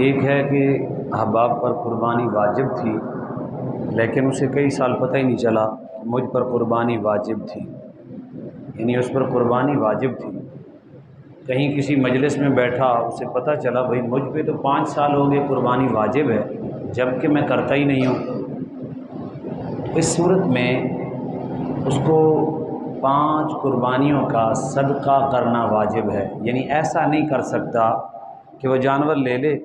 ایک ہے کہ احباب پر قربانی واجب تھی، لیکن اسے کئی سال پتہ ہی نہیں چلا کہ مجھ پر قربانی واجب تھی، یعنی اس پر قربانی واجب تھی۔ کہیں کسی مجلس میں بیٹھا، اسے پتہ چلا بھئی مجھ پہ تو 5 سال ہو گئے قربانی واجب ہے، جب کہ میں کرتا ہی نہیں ہوں۔ اس صورت میں اس کو 5 قربانیوں کا صدقہ کرنا واجب ہے، یعنی ایسا نہیں کر سکتا کہ وہ جانور لے لے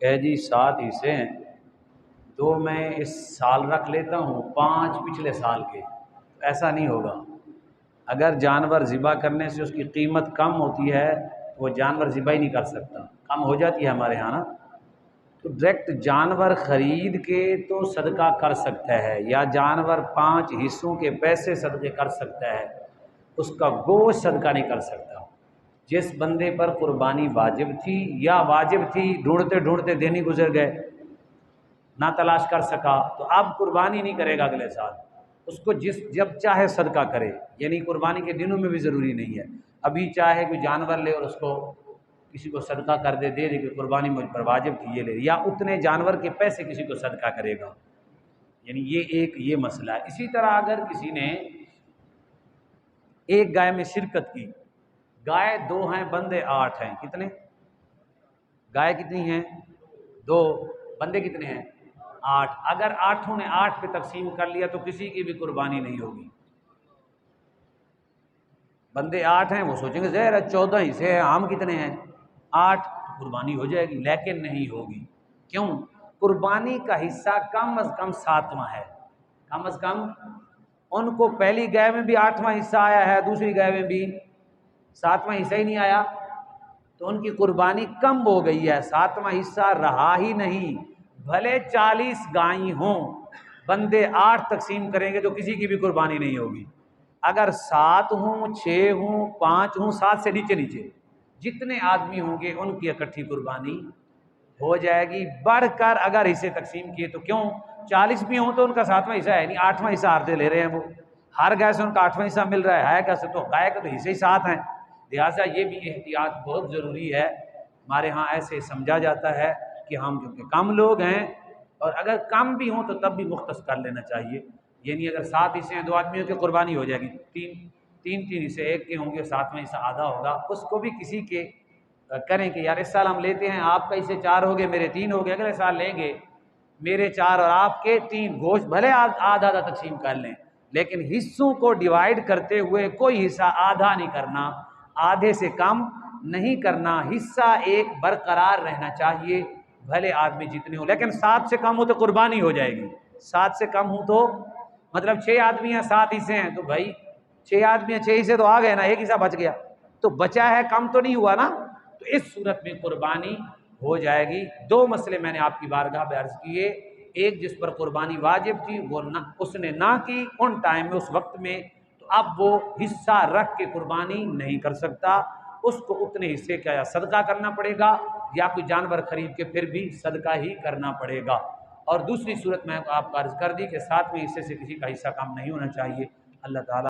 کہ جی 7 حصے ہیں، 2 میں اس سال رکھ لیتا ہوں، 5 پچھلے سال کے۔ ایسا نہیں ہوگا۔ اگر جانور ذبح کرنے سے اس کی قیمت کم ہوتی ہے تو وہ جانور ذبح ہی نہیں کر سکتا، کم ہو جاتی ہے ہمارے ہاں نا، تو ڈائریکٹ جانور خرید کے تو صدقہ کر سکتا ہے، یا جانور 5 حصوں کے پیسے صدقے کر سکتا ہے، اس کا گوشت صدقہ نہیں کر سکتا۔ جس بندے پر قربانی واجب تھی یا واجب تھی ڈھونڈتے ڈھونڈتے دن ہی گزر گئے، نہ تلاش کر سکا، تو اب قربانی نہیں کرے گا اگلے سال، اس کو جب چاہے صدقہ کرے، یعنی قربانی کے دنوں میں بھی ضروری نہیں ہے، ابھی چاہے کہ جانور لے اور اس کو کسی کو صدقہ کر دے دے کہ قربانی مجھ پر واجب تھی یہ لے، یا اتنے جانور کے پیسے کسی کو صدقہ کرے گا، یعنی یہ مسئلہ ہے۔ اسی طرح اگر کسی نے ایک گائے میں شرکت کی، گائے 2 ہیں، بندے 8 ہیں، کتنے؟ گائے کتنی ہیں؟ 2، بندے کتنے ہیں؟ 8۔ اگر 8 نے 8 پہ تقسیم کر لیا تو کسی کی بھی قربانی نہیں ہوگی۔ بندے 8 ہیں، وہ سوچیں گے ظاہر ہے 14 حصے ہیں، ہم کتنے ہیں؟ 8، قربانی ہو جائے گی، لیکن نہیں ہوگی۔ کیوں؟ قربانی کا حصہ کم از کم 7واں ہے، کم از کم۔ ان کو پہلی گائے میں بھی 8واں حصہ آیا ہے، دوسری گائے میں بھی 7واں حصہ ہی نہیں آیا، تو ان کی قربانی کم ہو گئی ہے، 7واں حصہ رہا ہی نہیں۔ بھلے 40 گائیں ہوں، بندے 8 تقسیم کریں گے تو کسی کی بھی قربانی نہیں ہوگی۔ اگر 7 ہوں، 6 ہوں، 5 ہوں، 7 سے نیچے جتنے آدمی ہوں گے ان کی اکٹھی قربانی ہو جائے گی۔ بڑھ کر اگر حصے تقسیم کیے تو کیوں؟ 40 بھی ہوں تو ان کا 7واں حصہ ہے نہیں، 8واں حصہ آردے لے رہے ہیں، وہ ہر گائے سے ان کا 8واں حصہ مل رہا ہے کیسے؟ تو گائے کا تو حصے ہی 7 ہیں۔ لہٰذا یہ بھی احتیاط بہت ضروری ہے۔ ہمارے ہاں ایسے سمجھا جاتا ہے کہ ہم کیونکہ کم لوگ ہیں، اور اگر کم بھی ہوں تو تب بھی مختص کر لینا چاہیے، یعنی اگر 7 حصے ہیں 2 آدمیوں کی قربانی ہو جائے گی، 3 حصے ایک کے ہوں گے، 7واں حصہ آدھا ہوگا، اس کو بھی کسی کے کریں کہ یار اس سال ہم لیتے ہیں، آپ کا حصے 4 ہو گئے، میرے 3 ہو گئے، اگلے سال لیں گے میرے 4 اور آپ کے 3، گوشت بھلے آدھا تقسیم کر لیں، لیکن حصوں کو ڈیوائیڈ کرتے ہوئے کوئی حصہ آدھا نہیں کرنا، آدھے سے کم نہیں کرنا، حصہ ایک برقرار رہنا چاہیے، بھلے آدمی جتنے ہوں، لیکن 7 سے کم ہو تو قربانی ہو جائے گی۔ 7 سے کم ہوں تو مطلب 6 آدمی ہیں، 7 حصے ہیں، تو بھائی 6 آدمی ہیں، 6 حصے تو آ گئے نا، ایک حصہ بچ گیا تو بچا ہے، کم تو نہیں ہوا نا، تو اس صورت میں قربانی ہو جائے گی۔ 2 مسئلے میں نے آپ کی بارگاہ میں عرض کیے، ایک جس پر قربانی واجب تھی وہ اس نے نہ کی ان ٹائم میں، اس وقت میں، تو اب وہ حصہ رکھ کے قربانی نہیں کر سکتا، اس کو اتنے حصے کا یا صدقہ کرنا پڑے گا یا کوئی جانور خرید کے پھر بھی صدقہ ہی کرنا پڑے گا۔ اور دوسری صورت میں آپ کو عرض کر دی کہ 7ویں حصے سے کسی کا حصہ کم نہیں ہونا چاہیے۔ اللہ تعالیٰ